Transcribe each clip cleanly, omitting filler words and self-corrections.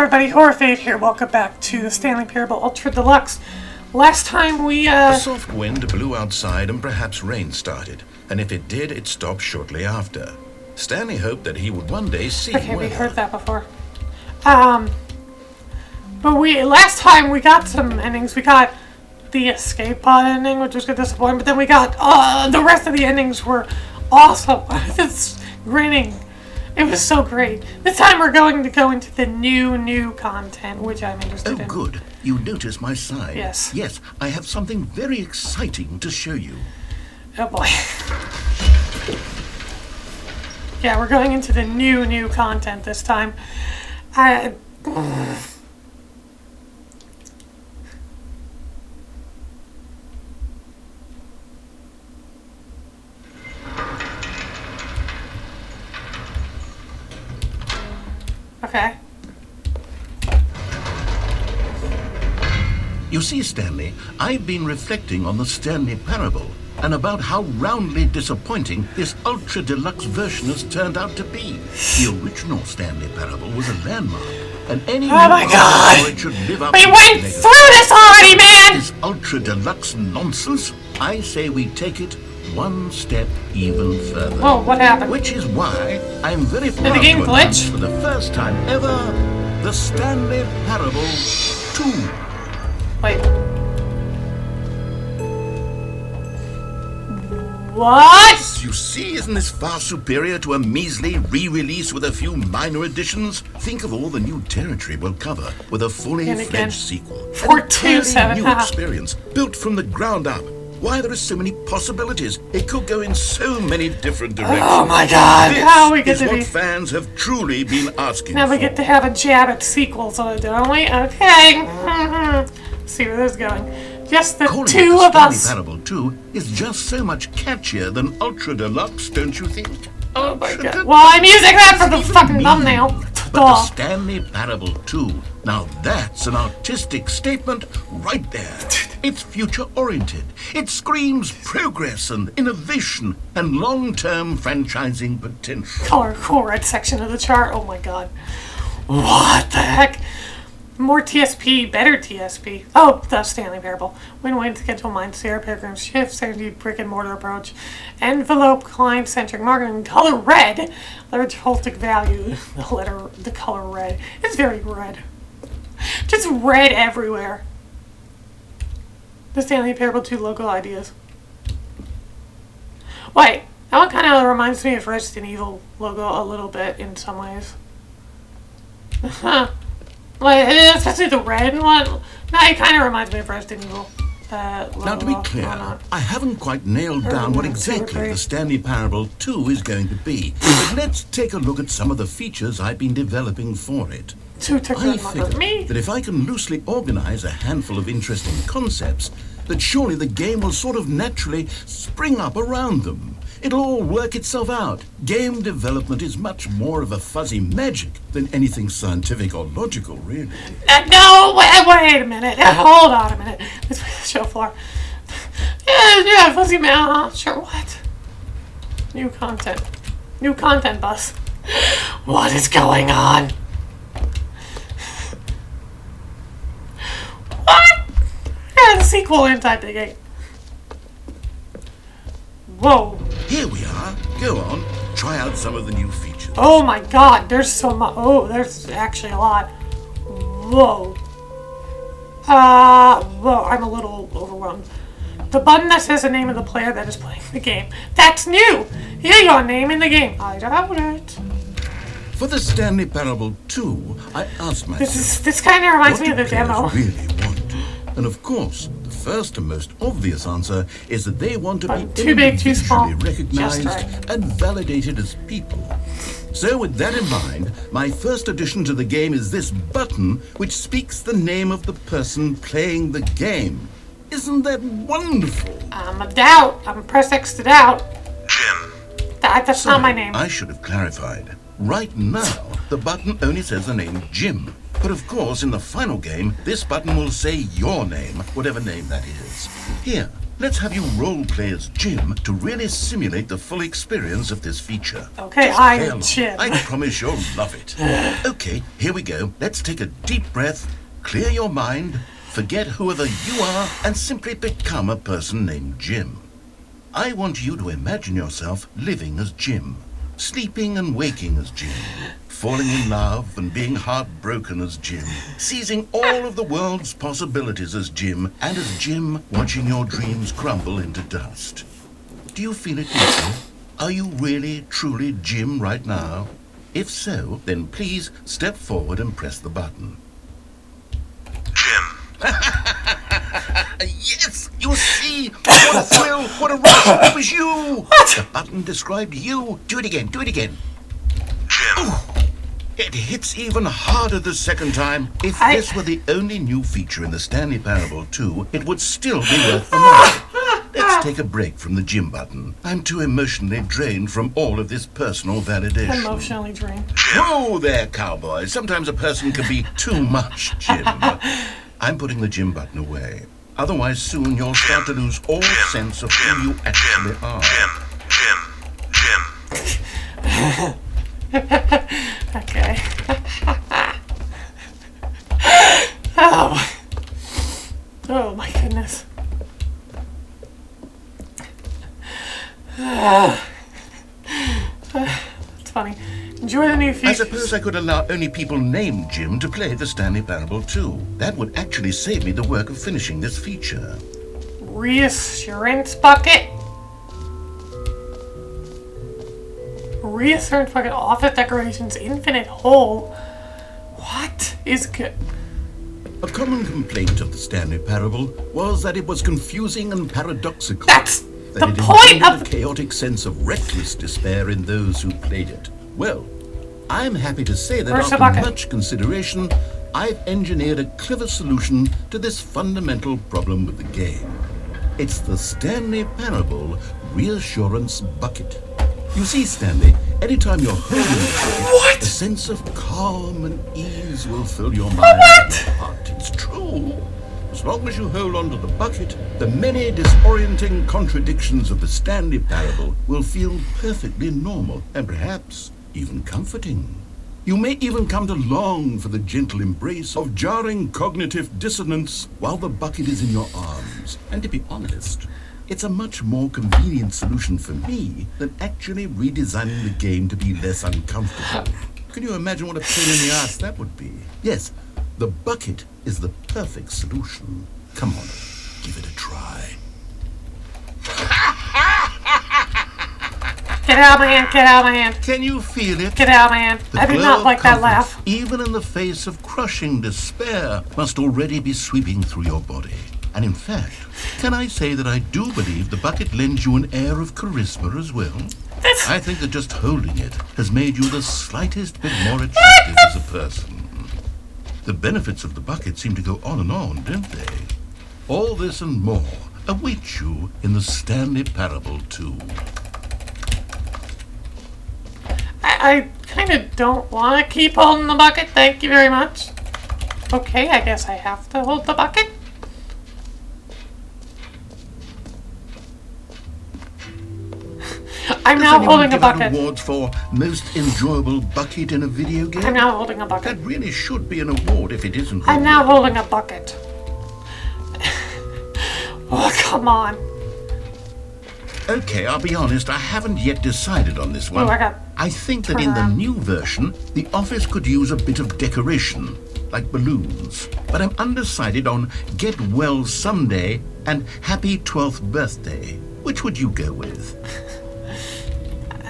everybody, Horror Fade here. Welcome back to the Stanley Parable Ultra Deluxe. Last time we, A soft wind blew outside and perhaps rain started. And if it did, it stopped shortly after. Stanley hoped that he would one day see Okay, we weather. heard that before. But last time we got some endings. We got the escape pod ending, which was a disappointment, but then we got, the rest of the endings were awesome. It's grinning. It was so great. This time we're going to go into the new content, which I'm interested in. Oh, good. You notice my sign. Yes. Yes, I have something very exciting to show you. Oh boy. Yeah, we're going into the new content this time. Okay. You see, Stanley, I've been reflecting on the Stanley Parable and about how roundly disappointing this ultra deluxe version has turned out to be. The original Stanley Parable was a landmark, and any Oh my God! it should live up We to went its through this already, man! This ultra deluxe nonsense, I say we take it one step even further. Whoa, what happened? Which is why I'm very proud the game to announce glitch? for the first time ever the Stanley Parable 2. Wait. What? You see, isn't this far superior to a measly re-release with a few minor additions? Think of all the new territory we'll cover with a fully And again, fledged sequel. An 427, entirely new experience, built from the ground up. Why, there are so many possibilities. It could go in so many different directions. Oh my God! This Now we get is to what be. fans have truly been asking Now we for. get to have a jab at sequels, don't we? Okay. See where this is going. Just the Calling it two the of Stanley us. Parable 2 is just so much catchier than Ultra Deluxe, don't you think? Oh my Ultra God! Deluxe. Well, I'm using that for the Even fucking me. thumbnail. But the Stanley Parable 2, now that's an artistic statement right there. It's future-oriented. It screams progress and innovation and long-term franchising potential. Color cool red section of the chart. Oh my God! What the heck? More TSP, better TSP. Oh, the Stanley Parable. Win-win schedule mind, Sierra Pilgrim shift, safety, brick and mortar approach, envelope, client-centric marketing, color red, leverage holistic value. The color red. It's very red. Just red everywhere. The Stanley Parable 2 logo ideas. Wait, that one kind of reminds me of Resident Evil logo a little bit in some ways. Like, especially the red one. No, it kind of reminds me of Resident Evil. Now, to be clear, I haven't quite nailed down what exactly the Stanley Parable 2 is going to be. But let's take a look at some of the features I've been developing for it. I figure that if I can loosely organize a handful of interesting concepts, that surely the game will sort of naturally spring up around them. It'll all work itself out. Game development is much more of a fuzzy magic than anything scientific or logical, really. No, wait a minute. Hold on a minute. This way the show floor. Yeah, fuzzy man. Sure, what? New content. New content bus. What is going on? What? Yeah, the sequel inside the gate. Whoa. Here we are. Go on. Try out some of the new features. Oh my God, there's so much. Oh, there's actually a lot. Whoa. Whoa, I'm a little overwhelmed. The button that says the name of the player that is playing the game. That's new! Here your name in the game. I doubt it. For the Stanley Parable 2, I asked myself, This kind of reminds what me of do the demo. players really want? And of course, the first and most obvious answer is that they want to be Too big, too small. individually recognized Just right. and validated as people. So with that in mind, my first addition to the game is this button which speaks the name of the person playing the game. Isn't that wonderful? I'm a doubt. I'm press X to doubt. Jim. That's not my name. I should have clarified. Right now, the button only says the name Jim. But of course, in the final game, this button will say your name, whatever name that is. Here, let's have you role-play as Jim to really simulate the full experience of this feature. Okay, I'm Jim. I promise you'll love it. Okay, here we go. Let's take a deep breath, clear your mind, forget whoever you are, and simply become a person named Jim. I want you to imagine yourself living as Jim, sleeping and waking as Jim, falling in love and being heartbroken as Jim, seizing all of the world's possibilities as Jim, and as Jim watching your dreams crumble into dust. Do you feel it deeply? Are you really, truly Jim right now? If so, then please step forward and press the button. Jim. Yes, you see, what a thrill, what a rush, it was you. The button described you. Do it again, Jim. Ooh, it hits even harder the second time. If this were the only new feature in the Stanley Parable 2, it would still be worth the money. Let's take a break from the Jim button. I'm too emotionally drained from all of this personal validation. Emotionally drained. Whoa there, cowboy. Sometimes a person can be too much Jim. I'm putting the Jim button away. Otherwise, soon you'll start to lose all sense of who you actually are. Jim. Okay. Oh my goodness. It's funny. Enjoy the new features. I suppose I could allow only people named Jim to play the Stanley Parable 2. That would actually save me the work of finishing this feature. Reassurance bucket. Reassurance bucket. Office decorations. Infinite hole. What is good? A common complaint of the Stanley Parable was that it was confusing and paradoxical. That's that the it point of a chaotic sense of reckless despair in those who played it. Well, I'm happy to say that after much consideration, I've engineered a clever solution to this fundamental problem with the game. It's the Stanley Parable Reassurance Bucket. You see, Stanley, anytime you're holding the bucket, a sense of calm and ease will fill your mind and your heart. It's true. As long as you hold on to the bucket, the many disorienting contradictions of the Stanley Parable will feel perfectly normal and perhaps even comforting. You may even come to long for the gentle embrace of jarring cognitive dissonance while the bucket is in your arms. And to be honest, it's a much more convenient solution for me than actually redesigning the game to be less uncomfortable. Can you imagine what a pain in the ass that would be? Yes, the bucket is the perfect solution. Come on, give it a try. Get out of my hand, get out of my hand. Can you feel it? Get out of my hand. I do not like that laugh. Even in the face of crushing despair, must already be sweeping through your body. And in fact, can I say that I do believe the bucket lends you an air of charisma as well? I think that just holding it has made you the slightest bit more attractive as a person. The benefits of the bucket seem to go on and on, don't they? All this and more await you in the Stanley Parable 2. I kind of don't want to keep holding the bucket. Thank you very much. Okay, I guess I have to hold the bucket. I'm now holding a bucket. Awards for most enjoyable bucket in a video game? I'm now holding a bucket. That really should be an award if it isn't. I'm now holding a bucket. Oh, come on. Okay, I'll be honest, I haven't yet decided on this one. I think that in the new version, the office could use a bit of decoration, like balloons. But I'm undecided on Get Well Someday and Happy 12th Birthday. Which would you go with?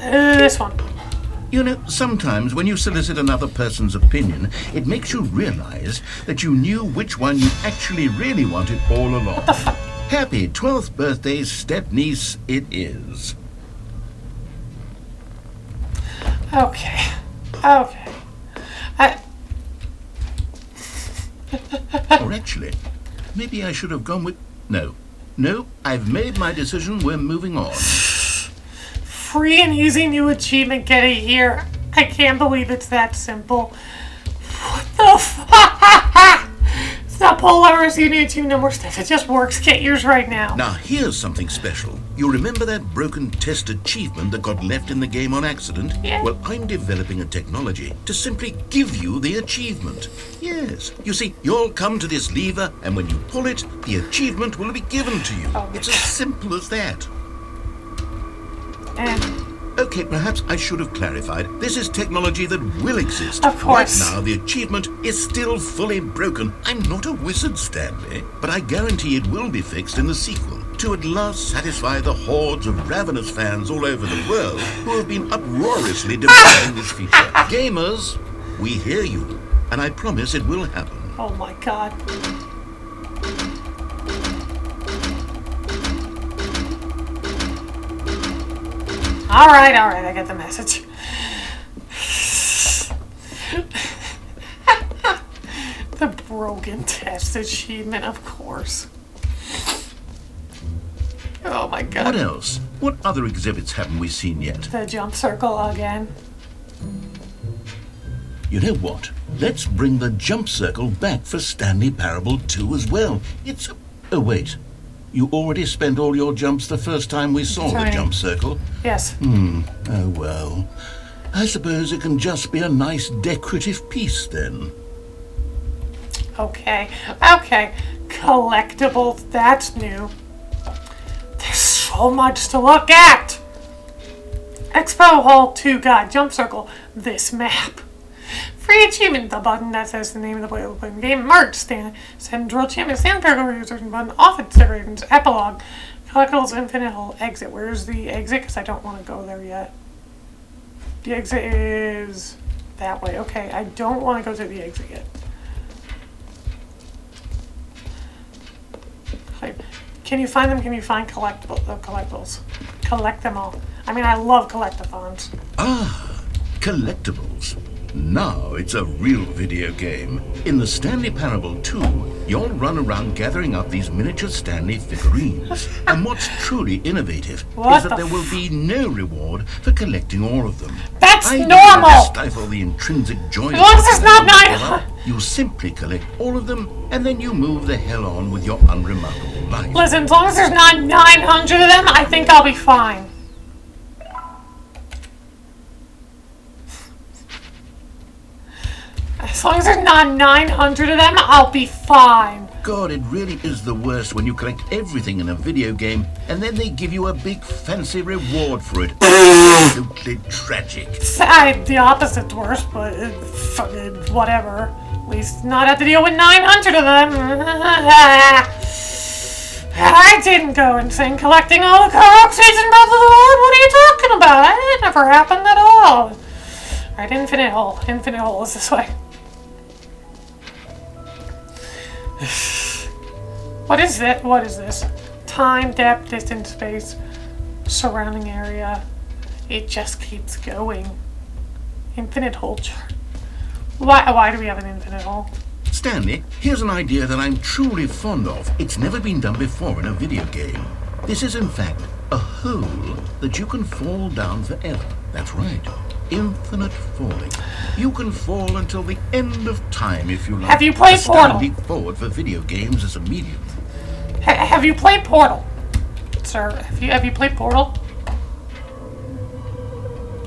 This one. You know, sometimes when you solicit another person's opinion, it makes you realize that you knew which one you actually really wanted all along. Happy 12th birthday, step-niece, it is. Okay. Or actually, maybe I should have gone with... No, I've made my decision, we're moving on. Free and easy new achievement, get a year. I can't believe it's that simple. What the fuck? It's not pull levers, you need to, no more stuff. It just works. Get yours right now. Now, here's something special. You remember that broken test achievement that got left in the game on accident? Yeah. Well, I'm developing a technology to simply give you the achievement. Yes. You see, you'll come to this lever, and when you pull it, the achievement will be given to you. Oh, it's as simple as that. And... Okay, perhaps I should have clarified. This is technology that will exist. Of course. Right now, the achievement is still fully broken. I'm not a wizard, Stanley, but I guarantee it will be fixed in the sequel to at last satisfy the hordes of ravenous fans all over the world who have been uproariously demanding this feature. Gamers, we hear you, and I promise it will happen. Oh my god. Alright, I get the message. The broken test achievement, of course. Oh my god. What else? What other exhibits haven't we seen yet? The jump circle again. You know what? Let's bring the jump circle back for Stanley Parable 2 as well. It's... Oh, wait. You already spent all your jumps the first time we saw the jump circle? Yes. Oh, well. I suppose it can just be a nice decorative piece, then. Okay. Collectibles, that's new. There's so much to look at! Expo Hall 2 Guide, Jump Circle, this map. Free achievement, the button that says the name of the player playing the game. Merge, Central Achievement, Stanley Parable searching button, Office Decorations, Epilogue, Collectibles, Infinite Hole, Exit. Where's the exit? Because I don't want to go there yet. The exit is that way. Okay, I don't want to go to the exit yet. Okay. Can you find them? Can you find collectibles? Collect them all. I mean, I love collectathons. Ah, collectibles. Now it's a real video game. In the Stanley Parable 2, you'll run around gathering up these miniature Stanley figurines. And what's truly innovative is that there will be no reward for collecting all of them. That's normal! To stifle the intrinsic joy. As long as it's not 900. You simply collect all of them, and then you move the hell on with your unremarkable life. Listen, as long as there's not 900 of them, I think I'll be fine. As long as there's not 900 of them, I'll be fine. God, it really is the worst when you collect everything in a video game and then they give you a big fancy reward for it. Absolutely tragic. The opposite's worse, but whatever. At least not have to deal with 900 of them. I didn't go insane collecting all the Korok seeds in Breath of the Wild. What are you talking about? It never happened at all. Alright, Infinite Hole. Infinite Hole is this way. What is it? What is this? Time, depth, distance, space, surrounding area. It just keeps going. Infinite hole chart. Why do we have an infinite hole? Stanley, here's an idea that I'm truly fond of. It's never been done before in a video game. This is in fact a hole that you can fall down forever. That's right. Infinite falling. You can fall until the end of time if you like. Have you played Portal? Leap forward for video games as a medium. Have you played Portal? Sir, have you played Portal?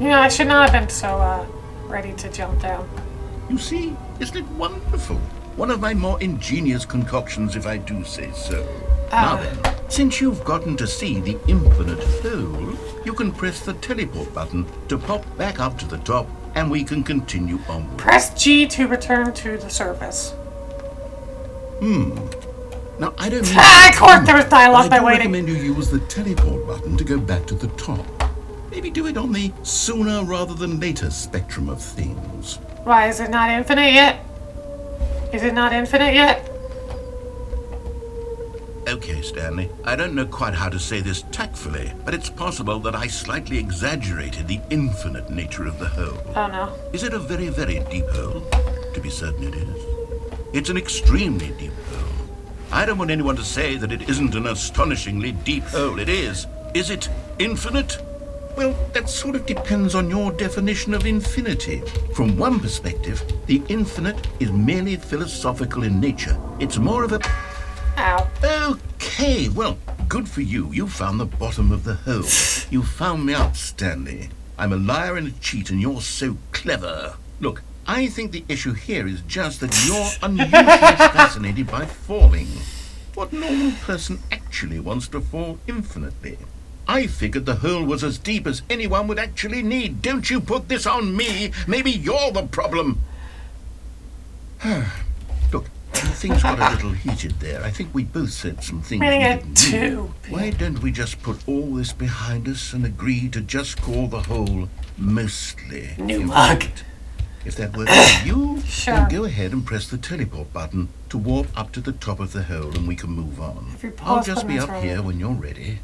You know, I should not have been so ready to jump down. You see, isn't it wonderful? One of my more ingenious concoctions, if I do say so. Now then, since you've gotten to see the infinite hole, you can press the teleport button to pop back up to the top, and we can continue onward. Press G to return to the surface. Now, I don't mean... Of course there was dialogue by I waiting. recommend you use the teleport button to go back to the top. Maybe do it on the sooner rather than later spectrum of things. Why, is it not infinite yet? Is it not infinite yet? Okay, Stanley, I don't know quite how to say this tactfully, but it's possible that I slightly exaggerated the infinite nature of the hole. Oh no. Is it a very, very deep hole? To be certain it is. It's an extremely deep hole. I don't want anyone to say that it isn't an astonishingly deep hole. It is. Is it infinite? Well, that sort of depends on your definition of infinity. From one perspective, the infinite is merely philosophical in nature. It's more of a... Ow. Okay, well, good for you. You found the bottom of the hole. You found me out, Stanley. I'm a liar and a cheat, and you're so clever. Look, I think the issue here is just that you're unusually fascinated by falling. What normal person actually wants to fall infinitely? I figured the hole was as deep as anyone would actually need. Don't you put this on me. Maybe you're the problem. Look, things got a little heated there. I think we both said some things we didn't mean. Why don't we just put all this behind us and agree to just call the hole mostly New mug. If that works for you, Sure. then go ahead and press the teleport button to warp up to the top of the hole and we can move on. If your I'll pause just be button up is here wrong. when you're ready.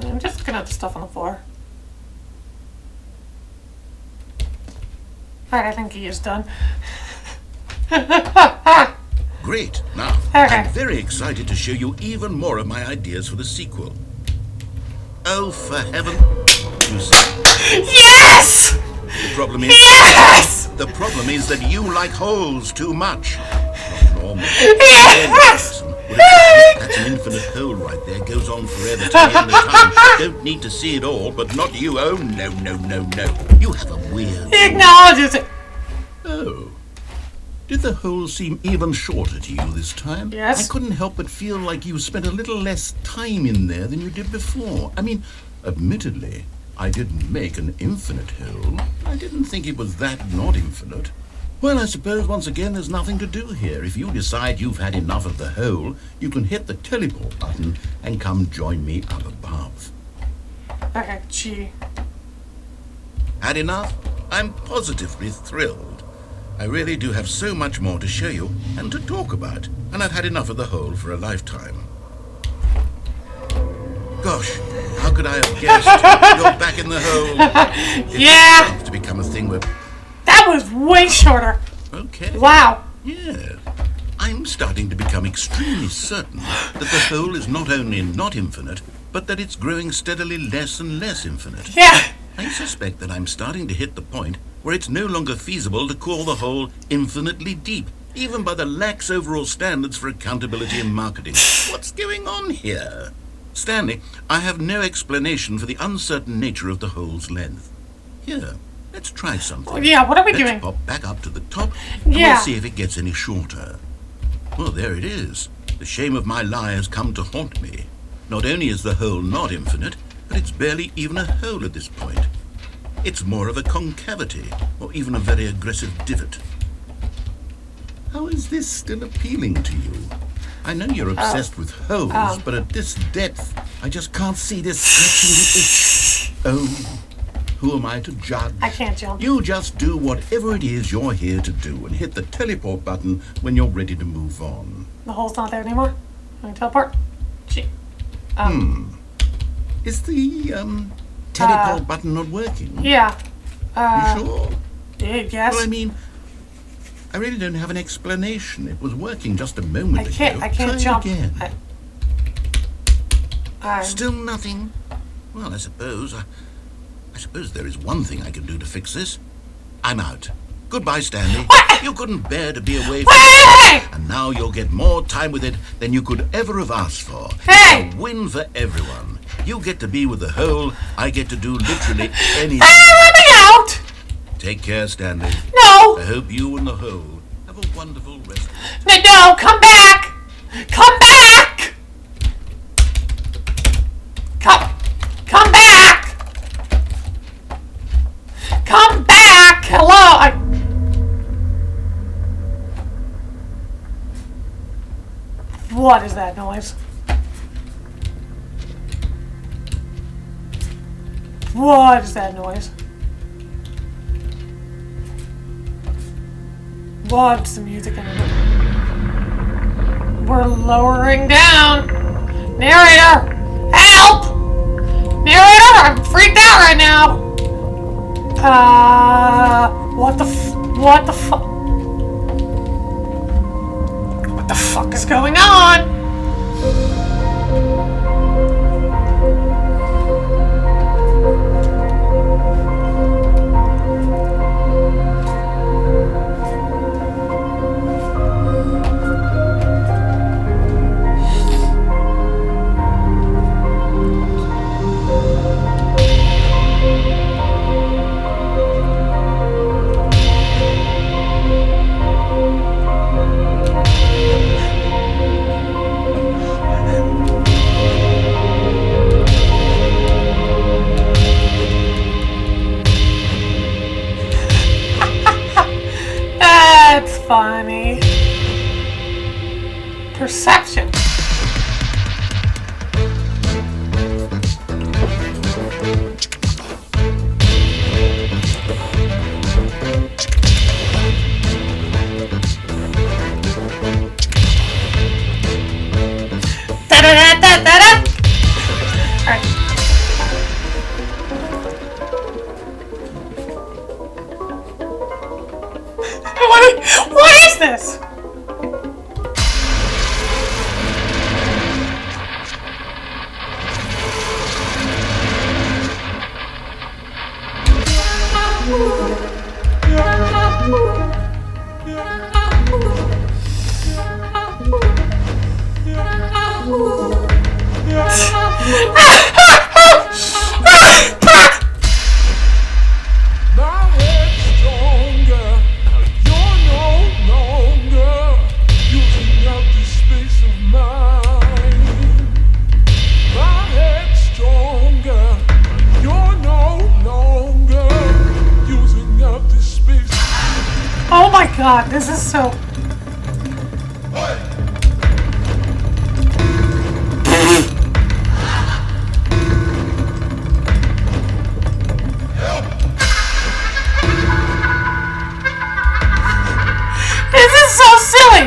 I'm just looking at the stuff on the floor. Alright, I think he is done. Great. Now, Okay. I'm very excited to show you even more of my ideas for the sequel. Oh, for heaven. You see, Yes! the problem is... Yes! The problem is that you like holes too much. Not normal. Yes! That's an infinite hole right there. Goes on forever to the end of time. Don't need to see it all, but not you. Oh, no, no, no, no. You have a weird... He acknowledges it. Oh. Did the hole seem even shorter to you this time? Yes. I couldn't help but feel like you spent a little less time in there than you did before. I mean, admittedly, I didn't make an infinite hole. I didn't think it was that not infinite. Well, I suppose once again there's nothing to do here. If you decide you've had enough of the hole, you can hit the teleport button and come join me up above. Okay, gee. Had enough? I'm positively thrilled. I really do have so much more to show you and to talk about, and I've had enough of the hole for a lifetime. Gosh, how could I have guessed you're back in the hole? Yeah! It's to become a thing where... That was way shorter. Okay. Wow. Yeah. I'm starting to become extremely certain that the hole is not only not infinite, but that it's growing steadily less and less infinite. Yeah. I suspect that I'm starting to hit the point where it's no longer feasible to call the hole infinitely deep, even by the lax overall standards for accountability and marketing. What's going on here? Stanley, I have no explanation for the uncertain nature of the hole's length. Here, let's try something. Yeah, what are we Let's doing? pop back up to the top, and Yeah. we'll see if it gets any shorter. Well, there it is. The shame of my lie has come to haunt me. Not only is the hole not infinite, but it's barely even a hole at this point. It's more of a concavity, or even a very aggressive divot. How is this still appealing to you? I know you're obsessed with holes, but at this depth, I just can't see this scratching the itch. Oh, who am I to judge? I can't jump. You just do whatever it is you're here to do and hit the teleport button when you're ready to move on. The hole's not there anymore. Let me teleport. Gee. Is the, teleport button not working? Yeah. You sure? Yes. Well, I mean, I really don't have an explanation. It was working just a moment ago. I can't Try jump. again. I'm Still nothing? Well, I suppose there is one thing I can do to fix this. I'm out. Goodbye, Stanley. You couldn't bear to be away from Hey! it, and now you'll get more time with it than you could ever have asked for. Hey! It's a win for everyone. You get to be with the hole. I get to do literally anything. Let me out! Take care, Stanley. No! I hope you and the hole have a wonderful rest. No, come back! Come back! Come back! Come back! Hello? What is that noise? What is that noise? What's the music in it? We're lowering down. Narrator, help! Narrator, I'm freaked out right now. What the fuck? What the fuck is going on? funny. Perception. Da-da-da-da-da-da! Alright. What is this? Oh my god, this is so... This is so silly!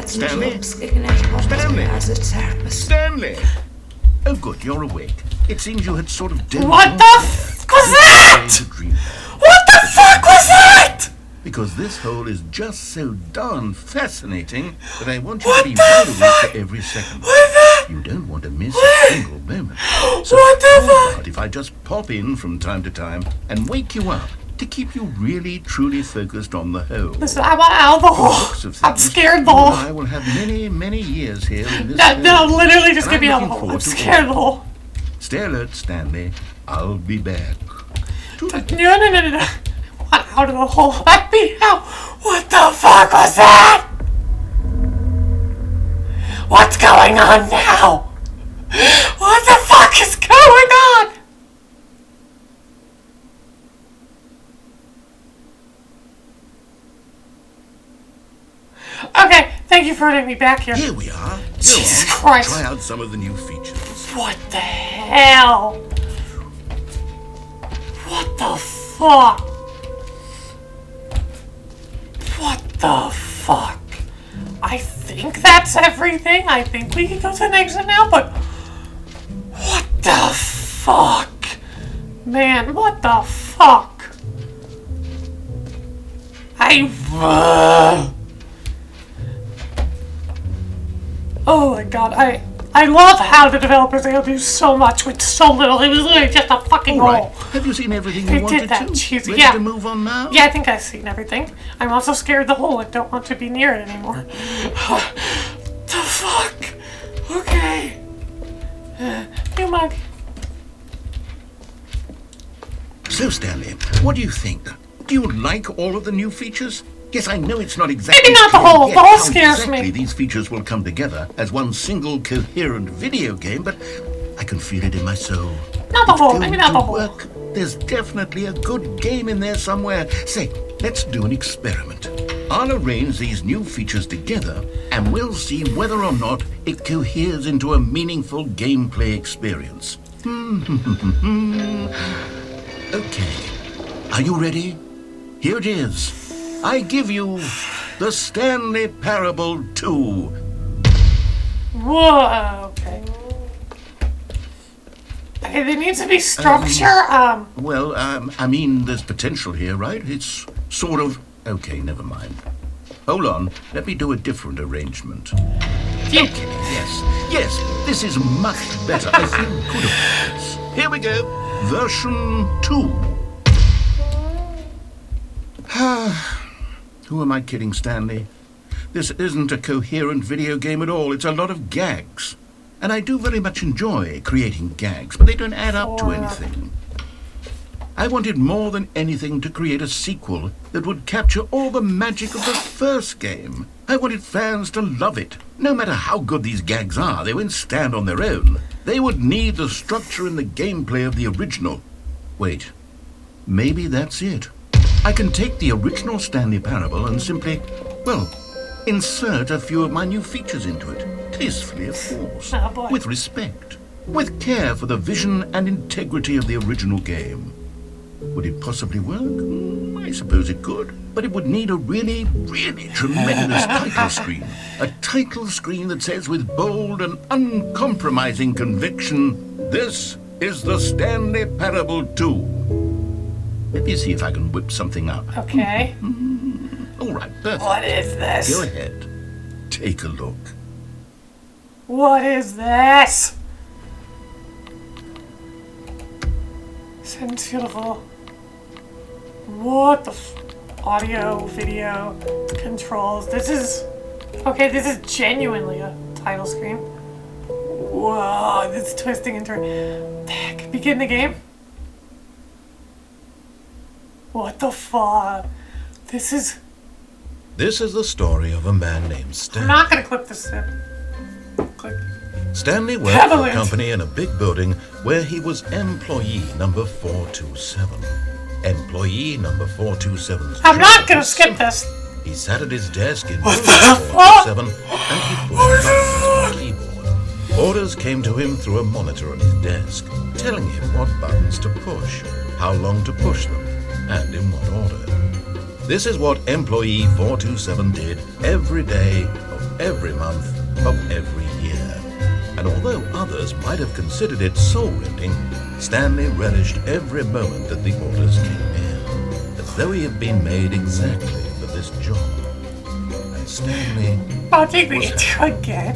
Stanley? Stanley! Oh good, you're awake. It seems you had sort of done... What the fuck was that? What the fuck was that? Because this hole is just so darn fascinating that I want you to be wide awake for every second. You don't want to miss a single moment. So What the how fuck? about if I just pop in from time to time and wake you up to keep you really, truly focused on the hole? Listen, I want out of the Looks hole. of I'm things, scared of the you and hole. I will have many, many years here in this No, hole. literally just And get me I'm out of the looking hole. I'm forward to scared of the hole. Stay alert, Stanley. I'll be back. No. I want out of the hole. Let me out. What the fuck was that? What's going on now? What the fuck is going on? Okay, thank you for letting me back here. Here we are. Go Jesus on. Christ. Try out some of the new features. What the hell? What the fuck? What the fuck? I think that's everything. I think we can go to the next one now, but... What the fuck? Man, what the fuck? Oh my god, I love how the developers able to do so much with so little. It was literally just a fucking All right. hole. Have you seen everything They you did wanted that to? cheesy- Ready yeah. to move on now? Yeah, I think I've seen everything. I'm also scared of the hole. I don't want to be near it anymore. The fuck? Okay. You mug. So, Stanley, what do you think? Do you like all of the new features? Yes, I know it's not exactly Maybe not the clear whole. yet The whole how scares exactly me. these features will come together as one single coherent video game, but I can feel it in my soul. Not the It's whole. going Maybe not to the whole. work. There's definitely a good game in there somewhere. Say, let's do an experiment. I'll arrange these new features together, and we'll see whether or not it coheres into a meaningful gameplay experience. Okay. Are you ready? Here it is. I give you the Stanley Parable 2. Whoa. Okay. Okay, there needs to be structure. Well, I mean, there's potential here, right? It's sort of... Okay, never mind. Hold on. Let me do a different arrangement. Yeah. Yes, this is much better. I feel good about this. Here we go. Version 2. Who am I kidding, Stanley? This isn't a coherent video game at all. It's a lot of gags. And I do very much enjoy creating gags, but they don't add up to anything. I wanted more than anything to create a sequel that would capture all the magic of the first game. I wanted fans to love it. No matter how good these gags are, they won't stand on their own. They would need the structure and the gameplay of the original. Wait, maybe that's it. I can take the original Stanley Parable and simply, well, insert a few of my new features into it. Tastefully, of course. Oh, boy. With respect. With care for the vision and integrity of the original game. Would it possibly work? I suppose it could. But it would need a really, really tremendous title screen. A title screen that says with bold and uncompromising conviction, "This is the Stanley Parable 2." Let me see if I can whip something up. Okay. All right, perfect. What is this? Go ahead. Take a look. What is this? Sensible. What the audio, video, controls. This is genuinely a title screen. Whoa, this is twisting and turning. Heck, begin the game. What the fuck? This is the story of a man named I'm Stanley. not gonna clip this in. Click. Stanley worked for a Prevalent. company in a big building where he was employee number 427. Employee number 427's I'm not job gonna was skip simple. this. He sat at his desk in What room the 427 and he pushed buttons on a keyboard. Orders came to him through a monitor on his desk, telling him what buttons to push, how long to push them, and in what order. This is what employee 427 did every day of every month of every year. And although others might have considered it soul-rending, Stanley relished every moment that the orders came in, as though he had been made exactly for this job. And Stanley I'll take the was intro again.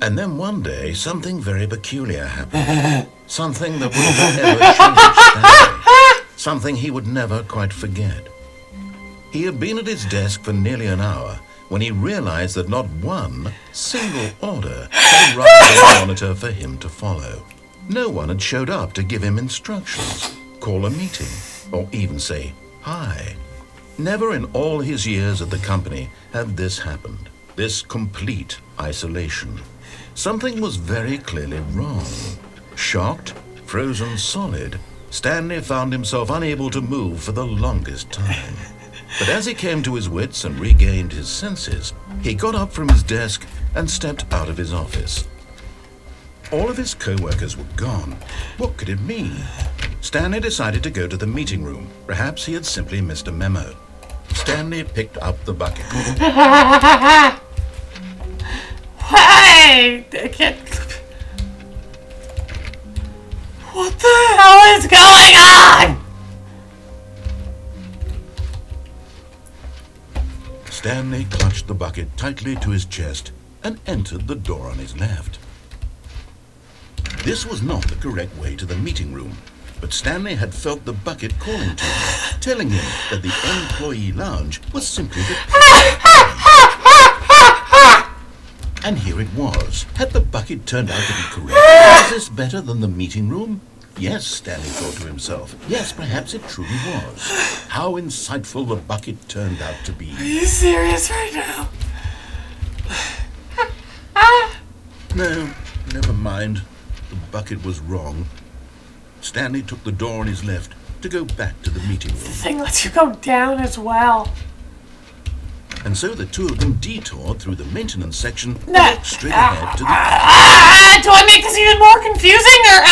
And then one day, something very peculiar happened. Something that would forever change Stanley. Something he would never quite forget. He had been at his desk for nearly an hour when he realized that not one single order had arrived on the monitor for him to follow. No one had showed up to give him instructions, call a meeting, or even say hi. Never in all his years at the company had this happened. This complete isolation. Something was very clearly wrong. Shocked, frozen solid, Stanley found himself unable to move for the longest time. But as he came to his wits and regained his senses, he got up from his desk and stepped out of his office. All of his co-workers were gone. What could it mean? Stanley decided to go to the meeting room. Perhaps he had simply missed a memo. Stanley picked up the bucket. Hey! I can't. What the hell is going on? Stanley clutched the bucket tightly to his chest and entered the door on his left. This was not the correct way to the meeting room, but Stanley had felt the bucket calling to him, telling him that the employee lounge was simply the And here it was. Had the bucket turned out to be correct? Was this better than the meeting room? Yes, Stanley thought to himself. Yes, perhaps it truly was. How insightful the bucket turned out to be. Are you serious right now? No, never mind. The bucket was wrong. Stanley took the door on his left to go back to the meeting room. The thing lets you go down as well. And so the two of them detoured through the maintenance section and No. walked straight ahead to the... Do I make this even more confusing or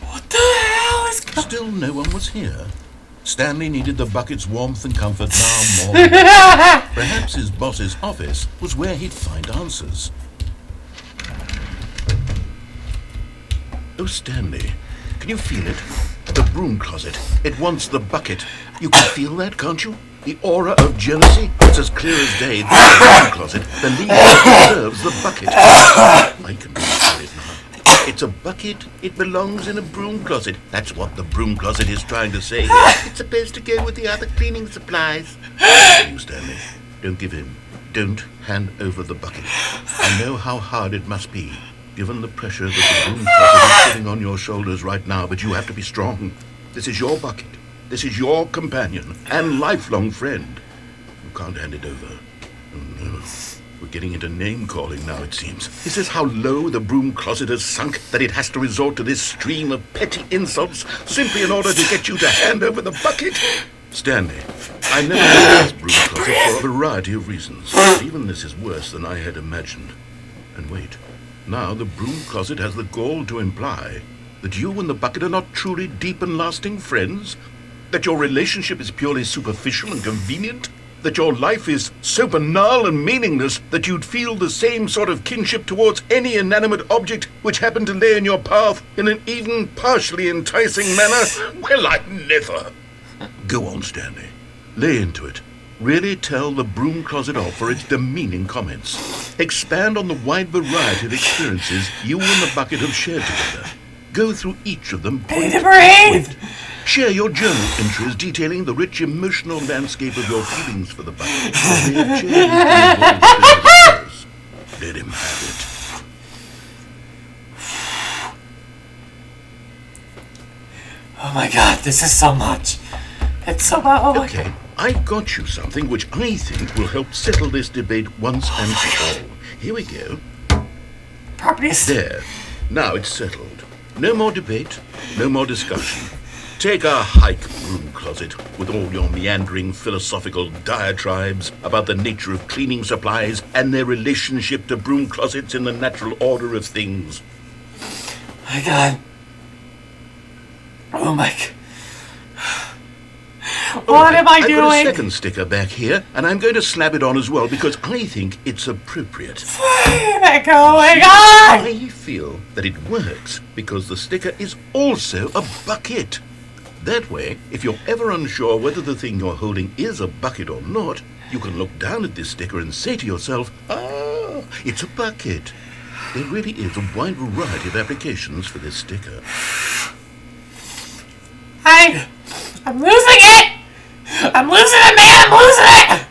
What the hell is Still no one was here. Stanley needed the bucket's warmth and comfort now more than ever. Perhaps his boss's office was where he'd find answers. Oh, Stanley, can you feel it? The broom closet. It wants the bucket. You can feel that, can't you? The aura of jealousy. It's as clear as day. The broom closet. The leader deserves the bucket. I can feel it now. It's a bucket. It belongs in a broom closet. That's what the broom closet is trying to say. It's supposed to go with the other cleaning supplies. You, Stanley. Don't give in. Don't hand over the bucket. I know how hard it must be. given the pressure that the broom closet is putting on your shoulders right now, but you have to be strong. This is your bucket. This is your companion and lifelong friend. You can't hand it over. Oh, no. We're getting into name-calling now, it seems. Is this how low the broom closet has sunk, that it has to resort to this stream of petty insults simply in order to get you to hand over the bucket? Stanley, I never had this broom closet for a variety of reasons. But even this is worse than I had imagined. And wait, now the broom closet has the gall to imply that you and the bucket are not truly deep and lasting friends? That your relationship is purely superficial and convenient? That your life is so banal and meaningless that you'd feel the same sort of kinship towards any inanimate object which happened to lay in your path in an even partially enticing manner? Well, I never. Go on, Stanley. Lay into it. Really tell the broom closet off for its demeaning comments. Expand on the wide variety of experiences you and the bucket have shared together. Go through each of them point to point. Share your journal entries detailing the rich emotional landscape of your feelings for the bucket. They have changed. Let him have it. Oh my god, this is so much. It's so much. Oh okay, I've got you something which I think will help settle this debate once and for all. Here we go. Properties. There. Now it's settled. No more debate, no more discussion. Take a hike, broom closet, with all your meandering philosophical diatribes about the nature of cleaning supplies and their relationship to broom closets in the natural order of things. My god. Oh my god. What am I doing? I've got a second sticker back here, and I'm going to slap it on as well because I think it's appropriate. What is going on? I feel that it works because the sticker is also a bucket. That way, if you're ever unsure whether the thing you're holding is a bucket or not, you can look down at this sticker and say to yourself, ah, it's a bucket. There really is a wide variety of applications for this sticker. I'm losing it! I'm losing it, man! I'm losing it!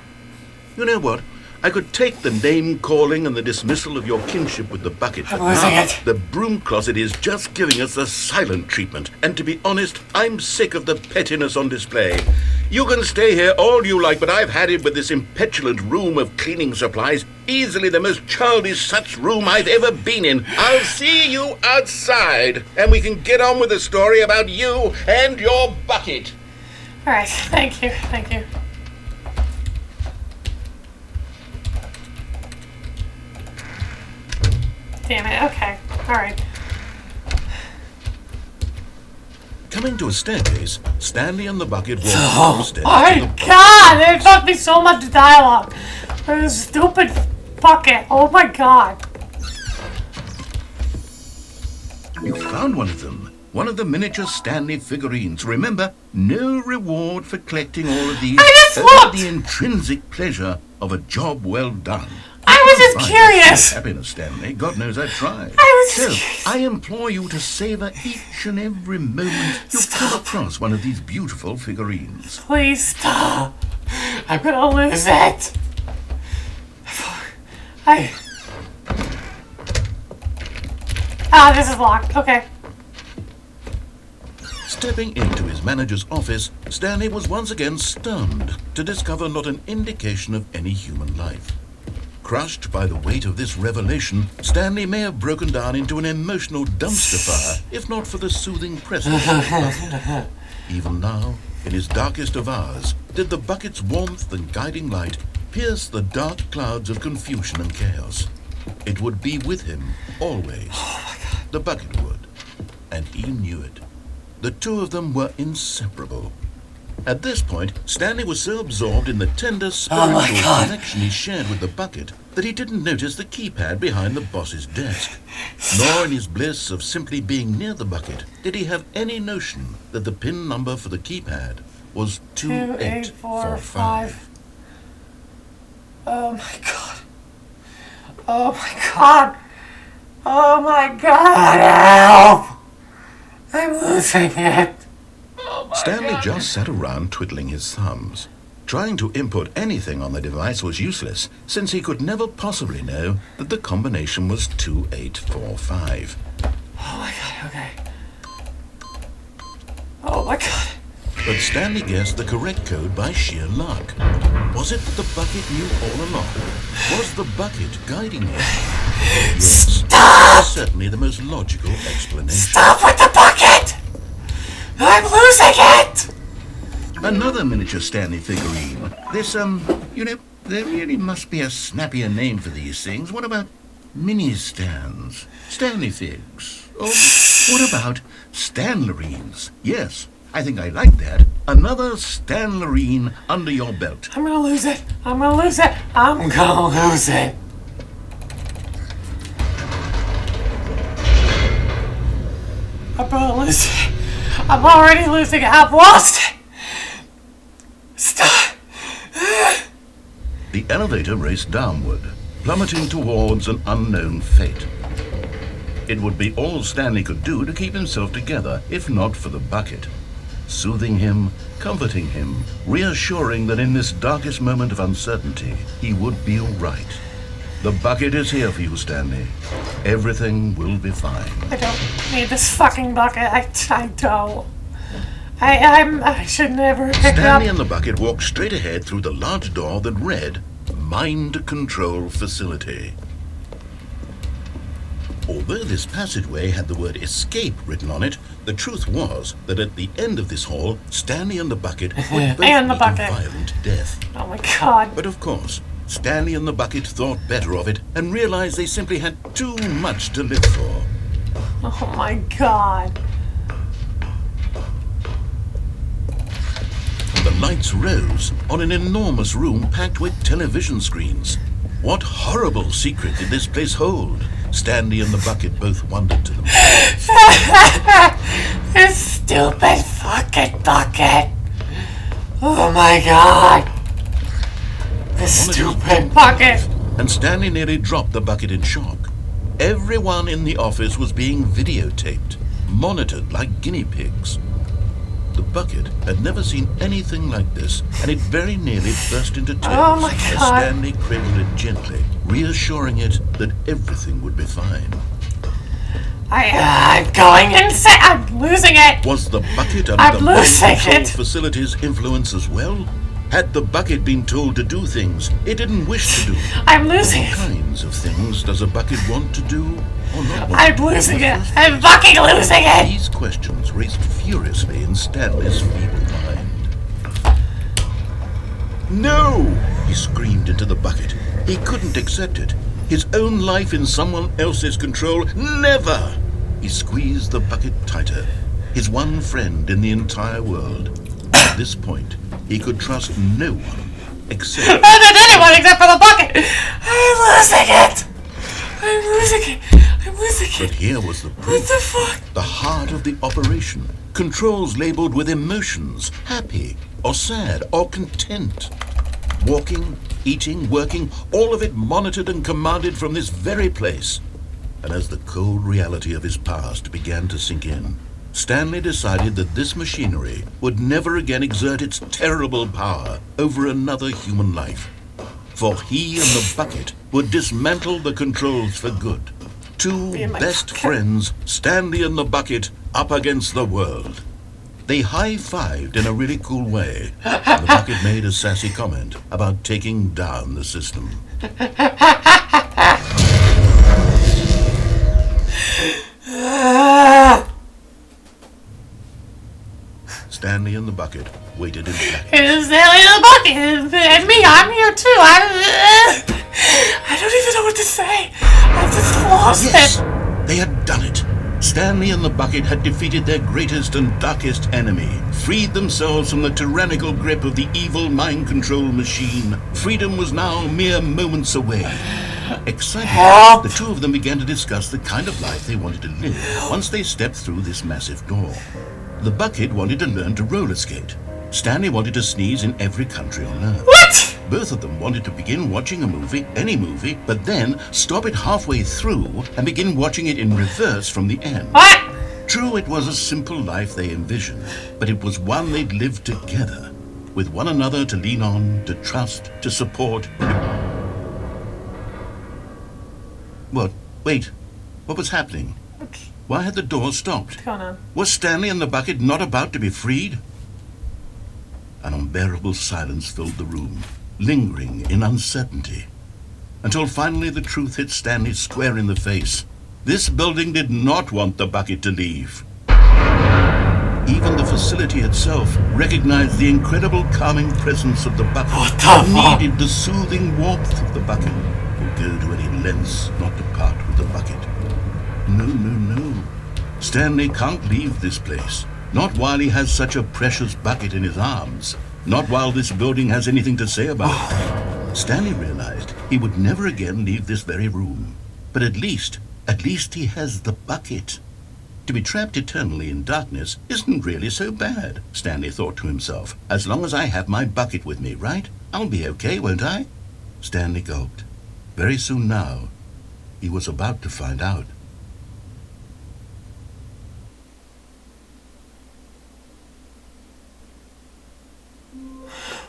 You know what? I could take the name-calling and the dismissal of your kinship with the bucket. I'm losing it. The broom closet is just giving us the silent treatment. And to be honest, I'm sick of the pettiness on display. You can stay here all you like, but I've had it with this impetulant room of cleaning supplies. Easily the most childish such room I've ever been in. I'll see you outside, and we can get on with the story about you and your bucket. All right, thank you. Damn it, okay. All right. Coming to a staircase, Stanley and the bucket walked Oh upstairs my to the god, it took me so much dialogue for this stupid bucket. Oh my god. You found one of them. One of the miniature Stanley figurines. Remember, no reward for collecting all of these. I just Only looked! the intrinsic pleasure of a job well done. I was just curious. Happiness, Stanley. God knows I tried. I was So, just curious. I implore you to savor each and every moment you come across one of these beautiful figurines. Please stop. I'm gonna lose it. This is locked. Okay. Stepping into his manager's office, Stanley was once again stunned to discover not an indication of any human life. Crushed by the weight of this revelation, Stanley may have broken down into an emotional dumpster fire, if not for the soothing presence of the bucket. Even now, in his darkest of hours, did the bucket's warmth and guiding light pierce the dark clouds of confusion and chaos. It would be with him, always. The bucket would. And he knew it. The two of them were inseparable. At this point, Stanley was so absorbed in the tender spiritual connection he shared with the bucket that he didn't notice the keypad behind the boss's desk. Nor in his bliss of simply being near the bucket did he have any notion that the PIN number for the keypad was 2845. Oh my god. Oh my god. Oh my god. Help. I'm losing it. Oh my Stanley god. just sat around twiddling his thumbs, Trying to input anything on the device was useless, since he could never possibly know that the combination was 2845. Oh my god, okay. Oh my god. But Stanley guessed the correct code by sheer luck. Was it that the bucket knew all along? Was the bucket guiding him? Yes, Stop! that was certainly the most logical explanation. Stop with the bucket! I'm losing it! Another miniature Stanley figurine. This, there really must be a snappier name for these things. What about mini-stands? Stanley figs? Or what about Stanlerines? Yes, I think I like that. Another Stanlerine under your belt. I'm gonna lose it. I'm gonna lose it. I'm gonna lose it. I'm gonna lose it. I'm already losing it. I've lost it. Stop. The elevator raced downward, plummeting towards an unknown fate. It would be all Stanley could do to keep himself together, if not for the bucket. Soothing him, comforting him, reassuring that in this darkest moment of uncertainty, he would be all right. The bucket is here for you, Stanley. Everything will be fine. I don't need this fucking bucket. I don't. I should never pick it up. Stanley and the bucket walked straight ahead through the large door that read, Mind Control Facility. Although this passageway had the word escape written on it, the truth was that at the end of this hall, Stanley and the bucket would both And the meet bucket. a violent death. Oh my god. But of course, Stanley and the bucket thought better of it and realized they simply had too much to live for. Oh my god. The lights rose on an enormous room packed with television screens. What horrible secret did this place hold? Stanley and the bucket both wondered to themselves. This stupid fucking bucket. Oh my god. This stupid Bucket. And Stanley nearly dropped the bucket in shock. Everyone in the office was being videotaped, monitored like guinea pigs. The bucket had never seen anything like this, and it very nearly burst into tears Oh my as God. Stanley cradled it gently, reassuring it that everything would be fine. I'm going insane. I'm losing it. Was the bucket under I'm the mind losing control it. facility's influence as well? Had the bucket been told to do things it didn't wish to do? I'm losing What it. kinds of things does a bucket want to do or not want I'm to do? losing it. I'm fucking losing it. These questions raced furiously in Stanley's feeble mind. No! He screamed into the bucket. He couldn't accept it. His own life in someone else's control. Never! He squeezed the bucket tighter. His one friend in the entire world. At this point, he could trust no one except... And there's anyone except for the bucket. I'm losing it. I'm losing it. I'm losing But it. here was the What proof. the fuck? The heart of the operation. Controls labeled with emotions, happy or sad or content. Walking, eating, working, all of it monitored and commanded from this very place. And as the cold reality of his past began to sink in, Stanley decided that this machinery would never again exert its terrible power over another human life. For he and the bucket would dismantle the controls for good. Two Me and my best bucket. friends, Stanley and the bucket, up against the world. They high-fived in a really cool way. And the bucket made a sassy comment about taking down the system. Stanley and the bucket waited in blackness. It's Stanley and the bucket. And me. I'm here too. I don't even know what to say. I just lost Yes, it. they had done it. Stanley and the bucket had defeated their greatest and darkest enemy, freed themselves from the tyrannical grip of the evil mind control machine. Freedom was now mere moments away. Excited, Help! the two of them began to discuss the kind of life they wanted to live once they stepped through this massive door. The bucket wanted to learn to roller skate. Stanley wanted to sneeze in every country on earth. What? Both of them wanted to begin watching a movie, any movie, but then stop it halfway through and begin watching it in reverse from the end. What? True, it was a simple life they envisioned, but it was one they'd lived together. with one another to lean on, to trust, to support. What? Wait. What was happening? Why had the door stopped? What's going on? Was Stanley and the bucket not about to be freed? An unbearable silence filled the room, lingering in uncertainty, until finally the truth hit Stanley square in the face. This building did not want the bucket to leave. Even the facility itself recognized the incredible calming presence of the bucket and needed the soothing warmth of the bucket, would go to any lengths not to part with the bucket. No, no, no. Stanley can't leave this place. Not while he has such a precious bucket in his arms. Not while this building has anything to say about it. Stanley realized he would never again leave this very room. But at least he has the bucket. To be trapped eternally in darkness isn't really so bad, Stanley thought to himself. As long as I have my bucket with me, right? I'll be okay, won't I? Stanley gulped. Very soon now, he was about to find out.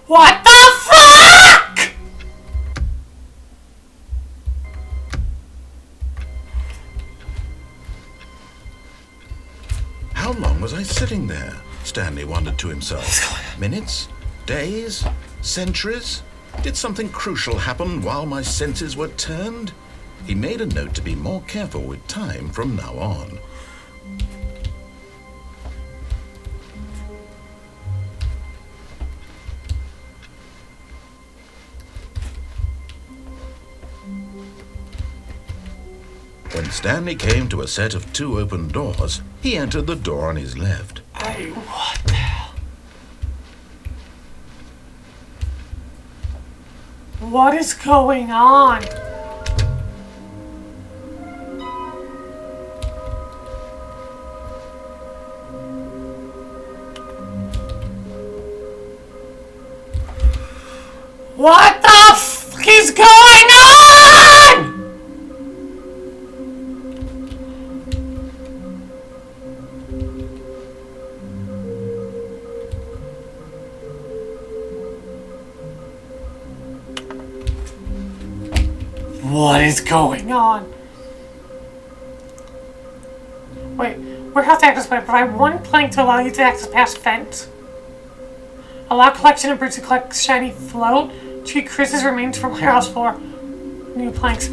What the fuck?! How long was I sitting there? Stanley wondered to himself. Minutes? Days? Centuries? Did something crucial happen while my senses were turned? He made a note to be more careful with time from now on. When Stanley came to a set of 2 open doors, he entered the door on his left. Hey, what the hell? What is going on? What the f is going on? What is going on? Wait, warehouse access point. Provide 1 plank to allow you to access past vent. Allow collection of bricks to collect shiny float. Treat Chris's remains from warehouse floor. New planks.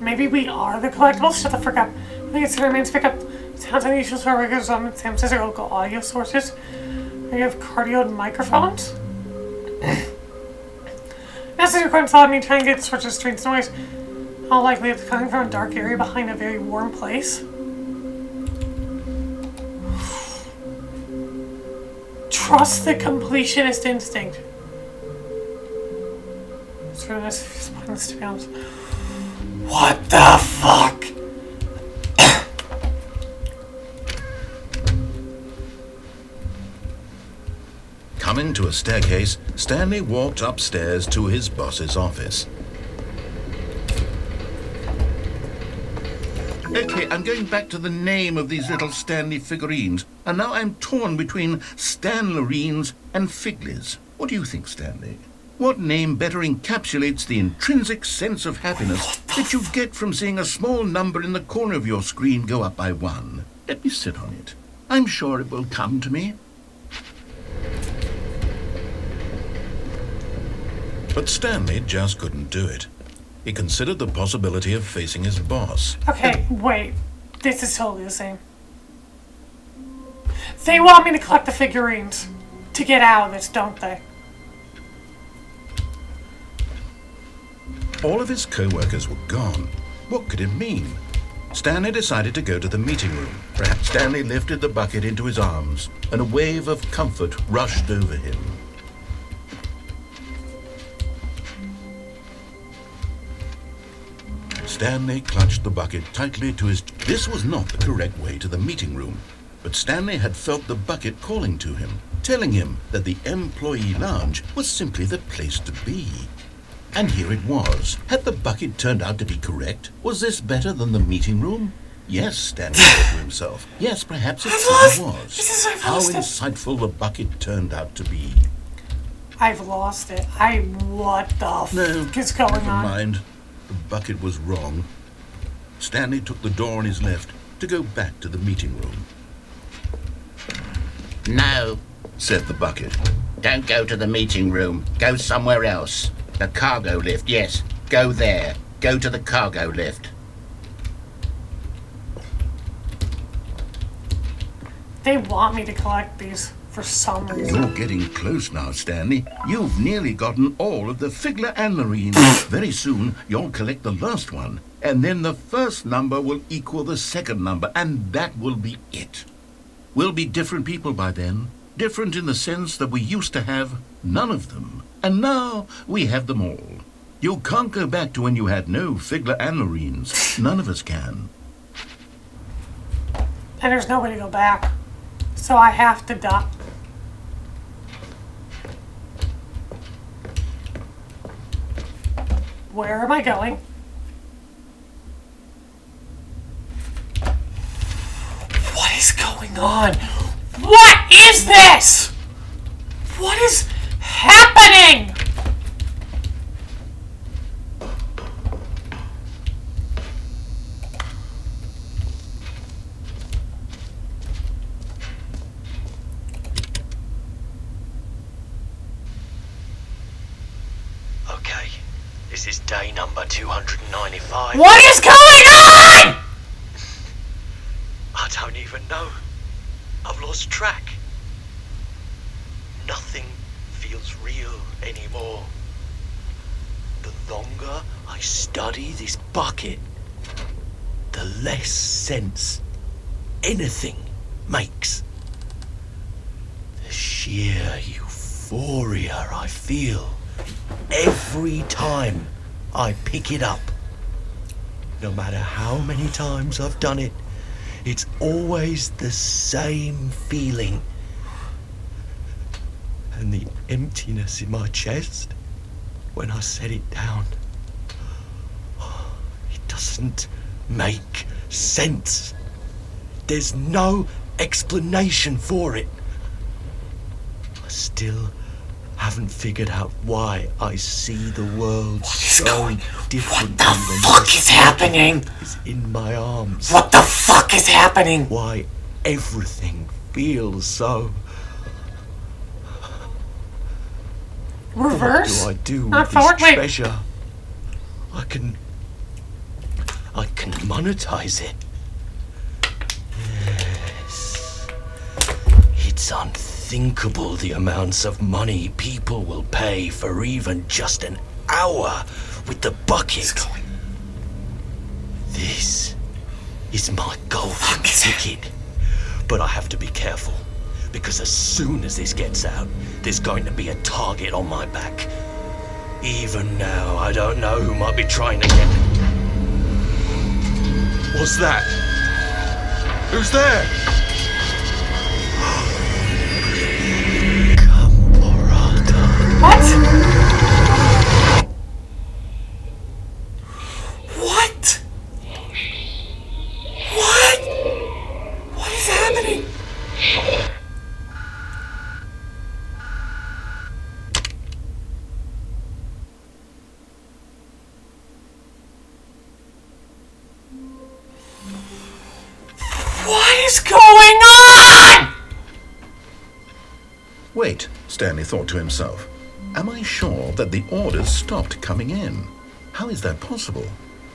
Maybe we are the collectibles? Shut the frick up. I think it's the remains pick up sounds unusual for regulars on Samsung's or local audio sources. We have cardioid microphones. Necessary equipment allowed me to try and get sorts of strange noise. How likely it's coming from a dark area behind a very warm place. Trust the completionist instinct. It's really pointless to be honest. What the fuck? Coming to a staircase, Stanley walked upstairs to his boss's office. Okay, I'm going back to the name of these little Stanley figurines, and now I'm torn between Stanlerines and Figlies. What do you think, Stanley? What name better encapsulates the intrinsic sense of happiness that you get from seeing a small number in the corner of your screen go up by 1? Let me sit on it. I'm sure it will come to me. But Stanley just couldn't do it. He considered the possibility of facing his boss. Okay, wait. This is totally the same. They want me to collect the figurines to get out of this, don't they? All of his co-workers were gone. What could it mean? Stanley decided to go to the meeting room. Perhaps Stanley lifted the bucket into his arms, and a wave of comfort rushed over him. Stanley clutched the bucket tightly to his... This was not the correct way to the meeting room, but Stanley had felt the bucket calling to him, telling him that the employee lounge was simply the place to be. And here it was. Had the bucket turned out to be correct? Was this better than the meeting room? Yes, Stanley thought to himself. Yes, perhaps it truly was. How insightful the bucket turned out to be. I've lost it. What the fuck is going on? Never mind. The bucket was wrong. Stanley took the door on his left to go back to the meeting room. No, said the bucket. don't go to the meeting room. Go somewhere else. The cargo lift, yes. Go there. Go to the cargo lift. They want me to collect these for some reason. You're getting close now, Stanley. You've nearly gotten all of the Figler and Marines. Very soon, you'll collect the last one. And then the first number will equal the second number, and that will be it. We'll be different people by then. Different in the sense that we used to have none of them. And now we have them all. You can't go back to when you had no Figler and Marines. None of us can. And there's no way to go back. So I have to die. Where am I going? What is going on? What is this? What is happening? Okay, this is day number 295. What is going on? I don't even know. I've lost track. Nothing feels real anymore. The longer I study this bucket, the less sense anything makes. The sheer euphoria I feel every time I pick it up. No matter how many times I've done it, it's always the same feeling. And the emptiness in my chest when I set it down. It doesn't make sense. There's no explanation for it. I still haven't figured out why I see the world so differently. What the fuck is happening? Is in my arms. What the fuck is happening? Why everything feels so. Reverse? What do I do with Not this forward? Wait. treasure? I can monetize it. Yes. It's unthinkable the amounts of money people will pay for even just an hour with the bucket. This is my golden ticket. But I have to be careful, because as soon as this gets out, there's going to be a target on my back. Even now, I don't know who might be trying to get me. What's that? Who's there? What? What? What is happening? What is going on? Wait, Stanley thought to himself. Am I sure that the orders stopped coming in? How is that possible?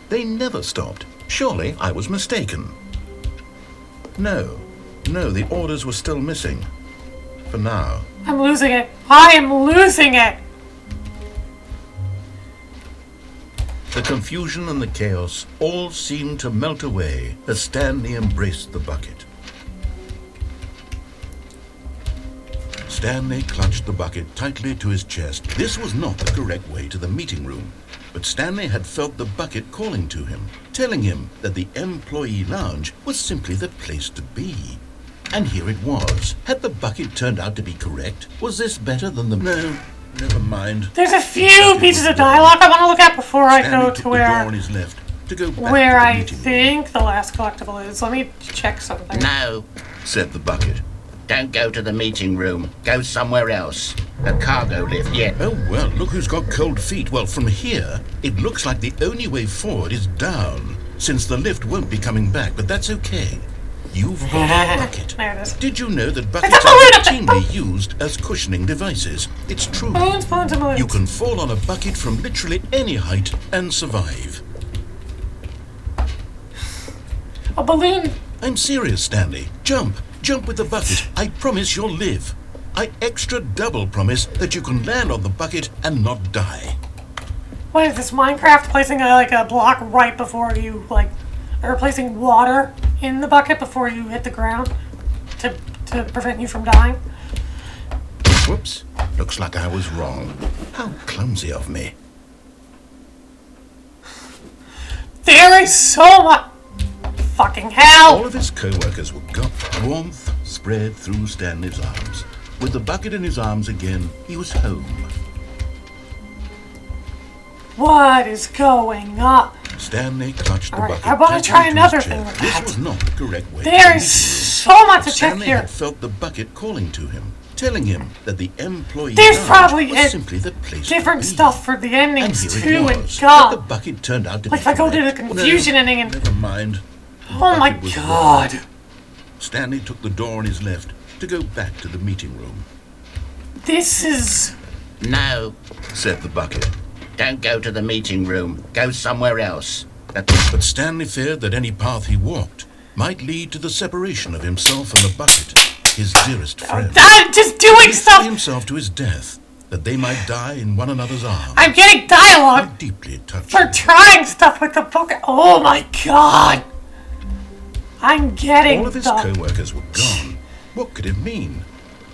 They never stopped. Surely I was mistaken. No, the orders were still missing. For now. I'm losing it. I am losing it. The confusion and the chaos all seemed to melt away as Stanley embraced the bucket. Stanley clutched the bucket tightly to his chest. This was not the correct way to the meeting room, but Stanley had felt the bucket calling to him, telling him that the employee lounge was simply the place to be. And here it was. Had the bucket turned out to be correct? Was this better than the... never mind. There's a few pieces of dialogue I want to look at before I go to where I think the last collectible is. Let me check something. No, said the bucket. don't go to the meeting room. Go somewhere else. The cargo lift, yeah. Oh, well, look who's got cold feet. Well, from here, it looks like the only way forward is down, since the lift won't be coming back, but that's okay. You've got a bucket. There it is. Did you know that buckets are routinely used as cushioning devices? It's true. Balloons. You can fall on a bucket from literally any height and survive. A balloon. I'm serious, Stanley. Jump with the bucket. I promise you'll live. I extra double promise that you can land on the bucket and not die. What is this, Minecraft placing a block right before you, or placing water in the bucket before you hit the ground to prevent you from dying? Whoops. Looks like I was wrong. How clumsy of me. There is so much... Fucking hell! All of his co-workers were gone. Warmth spread through Stanley's arms. With the bucket in his arms again, he was home. What is going on? Stanley clutched the bucket. I want to try another thing with This that. was not the correct way. There is so much to check Stanley here. had felt the bucket calling to him, telling him that the employee There's lounge probably was simply the place different to be. stuff for the And endings here too, it and was. God. But the bucket turned out to Like be if I go to the correct. confusion ending and... Never mind. The Oh my bucket was God. wrong. Stanley took the door on his left to go back to the meeting room. This is... No, Said the bucket. don't go to the meeting room. Go somewhere else. But Stanley feared that any path he walked might lead to the separation of himself and the bucket, his dearest friend. I'm just doing He stuff! threw himself to his death, that they might die in one another's arms. I'm getting How dialogue deeply it touched for him. trying stuff with the bucket. Oh my God. I'm getting All of his the... co-workers were gone. What could it mean?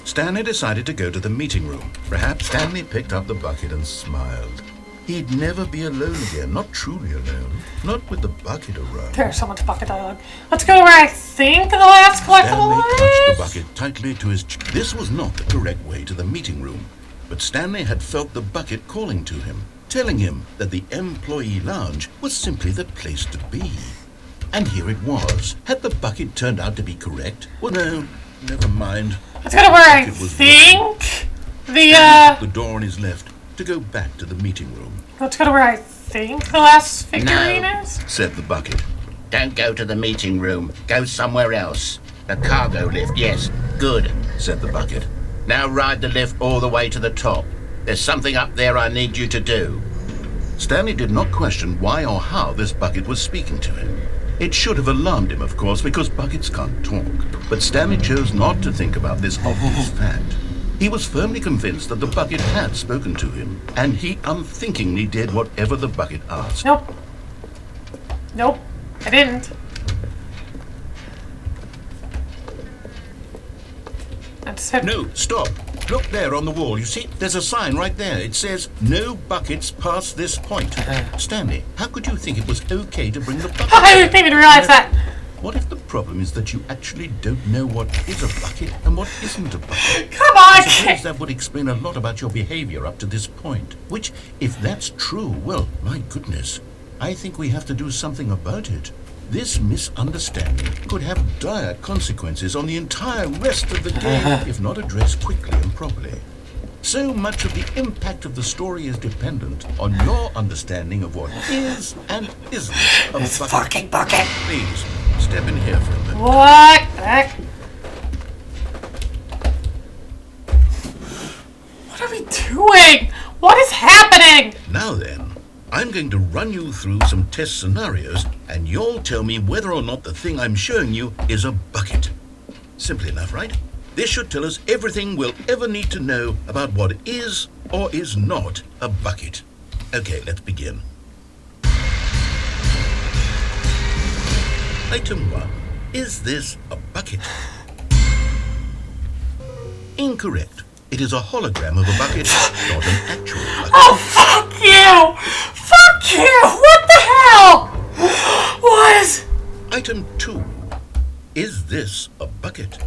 Stanley decided to go to the meeting room. Perhaps Stanley picked up the bucket and smiled. He'd never be alone again, not truly alone. Not with the bucket around. There's so much bucket dialogue. Let's go to where I think the last collectible Stanley clutched the is. bucket tightly to his chest. This was not the correct way to the meeting room, but Stanley had felt the bucket calling to him, telling him that the employee lounge was simply the place to be. And here it was. Had the bucket turned out to be correct? Well, no, never mind. Let's go to where I Bucket was think The door on his left to go back to the meeting room, Let's go to where I think the last figurine No. is. said the bucket. Don't go to the meeting room. Go somewhere else. The cargo lift, yes. Good, Said the bucket. Now ride the lift all the way to the top. There's something up there I need you to do. Stanley did not question why or how this bucket was speaking to him. It should have alarmed him, of course, because buckets can't talk. But Stanley chose not to think about this obvious fact. He was firmly convinced that the bucket had spoken to him, and he unthinkingly did whatever the bucket asked. Nope, I didn't. I just said... No, stop. Look there on the wall. You see, there's a sign right there. It says, "No buckets past this point." Stanley, how could you think it was okay to bring the bucket? I didn't even realize that. What if the problem is that you actually don't know what is a bucket and what isn't a bucket? Come I on, suppose that would explain a lot about your behavior up to this point. Which, if that's true, well, my goodness, I think we have to do something about it. This misunderstanding could have dire consequences on the entire rest of the game if not addressed quickly and properly. So much of the impact of the story is dependent on your understanding of what is and isn't a This bucket. fucking bucket. Please, step in here for a minute. What the heck? What are we doing? What is happening? Now then, I'm going to run you through some test scenarios, and you'll tell me whether or not the thing I'm showing you is a bucket. Simple enough, right? This should tell us everything we'll ever need to know about what is or is not a bucket. Okay, let's begin. Item 1. Is this a bucket? Incorrect. It is a hologram of a bucket, not an actual bucket. Oh, fuck you! Fuck you! What the hell? What? Item 2. Is this a bucket?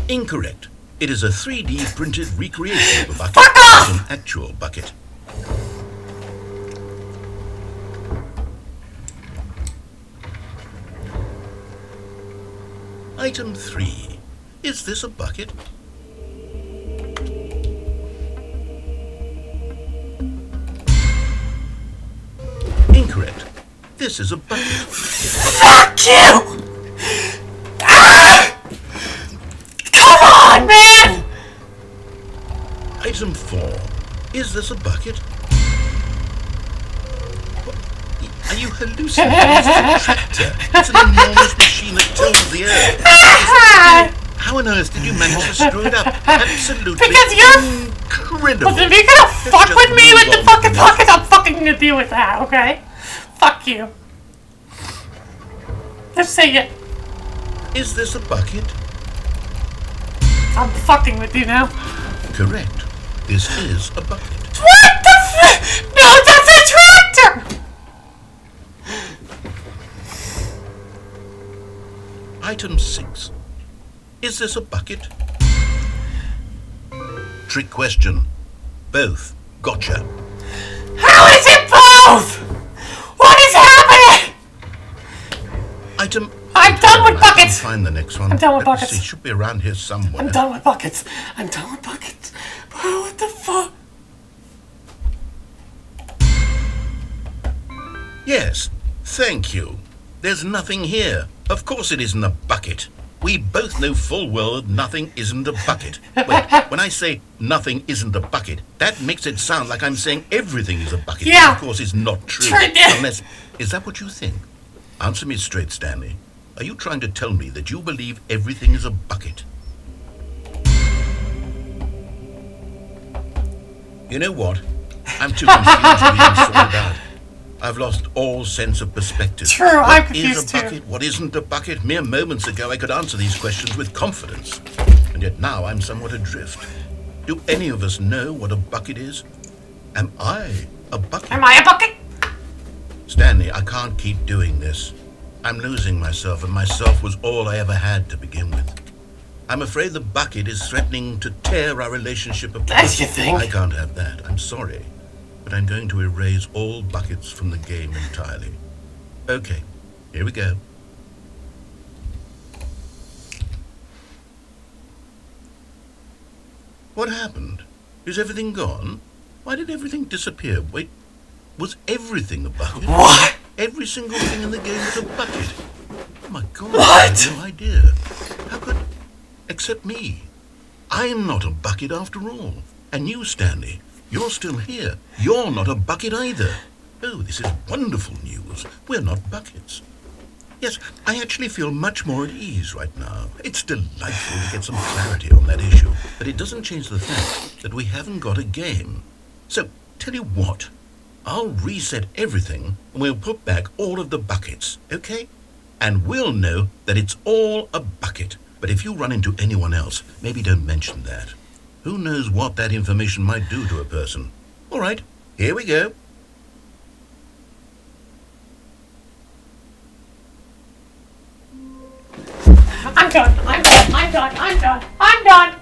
Incorrect. It is a 3D printed recreation of a bucket. Fuck off! An actual bucket. Item 3. Is this a bucket? Incorrect. This is a bucket. Fuck you! Ah! Come on, man! Item 4. Is this a bucket? Are you hallucinating? It's a tractor. It's an enormous machine that tills the earth. How on earth did you manage to screw it up? Absolutely Because you're... incredible. Listen, if you're gonna fuck with me with the fucking bucket. buckets, I'm fucking gonna deal with that, okay? Fuck you. Just say it. Is this a bucket? I'm fucking with you now. Correct. This is a bucket. What the f- No, that's a tractor! Item 6. Is this a bucket? Trick question. Both. Gotcha. How is it both? What is happening? Item... I'm done with I can buckets. find the next one. I'm done with Let me buckets. see. It should be around here somewhere. I'm done with buckets. I'm done with buckets. What the fuck? Yes. Thank you. There's nothing here. Of course it isn't a bucket. We both know full well that nothing isn't a bucket. Wait, when I say nothing isn't a bucket, that makes it sound like I'm saying everything is a bucket. Yeah. Which of course is not true. Unless... Is that what you think? Answer me straight, Stanley. Are you trying to tell me that you believe everything is a bucket? You know what? I'm too confused to even sort it out. I've lost all sense of perspective. True, I'm What is confused a bucket? What isn't a bucket? Mere moments ago I could answer these questions with confidence. And yet now I'm somewhat adrift. Do any of us know what a bucket is? Am I a bucket? Am I a bucket? Stanley, I can't keep doing this. I'm losing myself, and myself was all I ever had to begin with. I'm afraid the bucket is threatening to tear our relationship apart. That's your thing. I can't have that. I'm sorry. But I'm going to erase all buckets from the game entirely. Okay, here we go. What happened? Is everything gone? Why did everything disappear? Wait, was everything a bucket? What? Every single thing in the game was a bucket. Oh my God, What? I had no idea. How could... Except me. I'm not a bucket after all. And you, Stanley, you're still here. You're not a bucket either. Oh, this is wonderful news. We're not buckets. Yes, I actually feel much more at ease right now. It's delightful to get some clarity on that issue. But it doesn't change the fact that we haven't got a game. So, tell you what. I'll reset everything and we'll put back all of the buckets, okay? And we'll know that it's all a bucket. But if you run into anyone else, maybe don't mention that. Who knows what that information might do to a person? All right, here we go. I'm done. I'm done. I'm done. I'm done. I'm done.